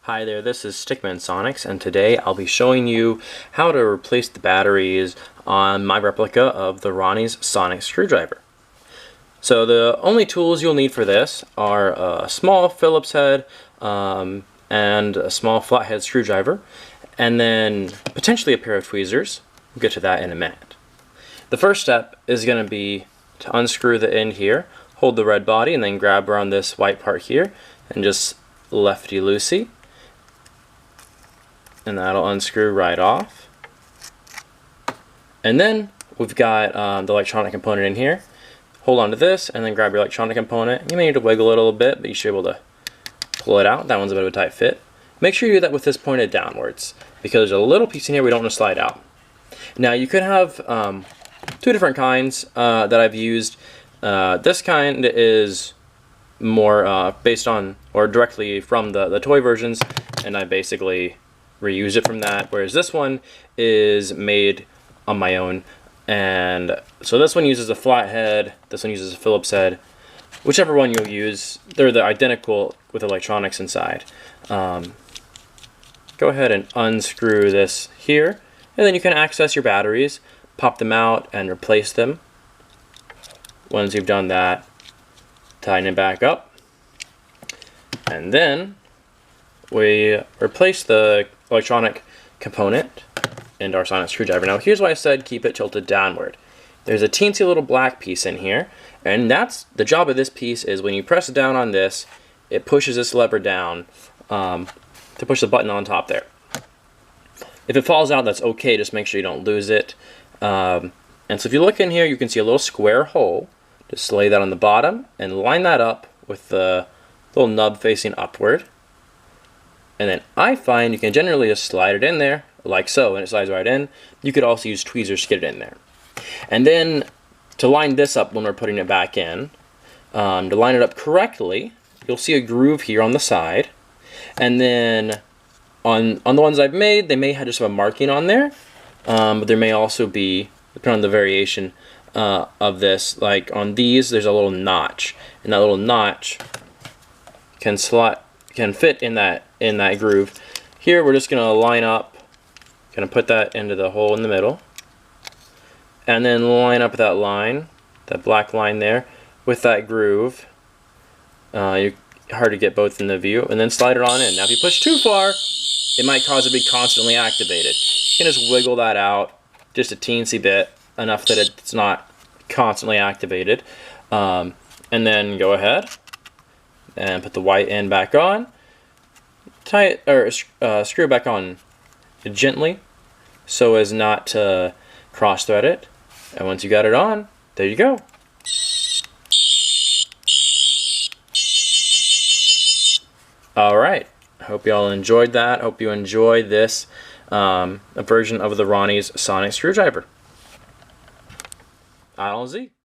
Hi there, this is Stickman Sonics, and today I'll be showing you how to replace the batteries on my replica of the Rani's sonic screwdriver. So the only tools you'll need for this are a small Phillips head and a small flathead screwdriver, and then potentially a pair of tweezers. We'll get to that in a minute. The first step is going to be to unscrew the end here, hold the red body, and then grab around this white part here, and just lefty-loosey. And that'll unscrew right off. And then we've got the electronic component in here. Hold on to this and then grab your electronic component. You may need to wiggle it a little bit, but you should be able to pull it out. That one's a bit of a tight fit. Make sure you do that with this pointed downwards, because there's a little piece in here we don't want to slide out. Now you could have two different kinds that I've used. This kind is more based on or directly from the toy versions, and I basically reuse it from that, whereas this one is made on my own. And so this one uses a flathead, this one uses a Phillips head. Whichever one you'll use, they're identical with electronics inside. Go ahead and unscrew this here, and then you can access your batteries, pop them out and replace them. Once you've done that, tighten it back up, and then we replace the electronic component in our sonic screwdriver. Now here's why I said keep it tilted downward. There's a teensy little black piece in here, and that's the job of this piece. Is when you press down on this, it pushes this lever down to push the button on top there. If it falls out, that's okay, just make sure you don't lose it. And so if you look in here, you can see a little square hole. Just lay that on the bottom and line that up with the little nub facing upward. And then I find you can generally just slide it in there, like so, and it slides right in. You could also use tweezers to get it in there. And then to line this up when we're putting it back in, to line it up correctly, you'll see a groove here on the side. And then on the ones I've made, they may have just have a marking on there, but there may also be, depending on the variation of this, like on these, there's a little notch, and that little notch can fit in that groove. Here we're just gonna line up, gonna put that into the hole in the middle, and then line up that line, that black line there, with that groove. Hard to get both in the view, and then slide it on in. Now if you push too far, it might cause it to be constantly activated. You can just wiggle that out just a teensy bit, enough that it's not constantly activated, and then go ahead and put the white end back on. Tie it, or screw it back on gently so as not to cross thread it. And once you got it on, there you go. Alright, hope you all enjoyed that. Hope you enjoy this version of the Rani's sonic screwdriver. Allons-y.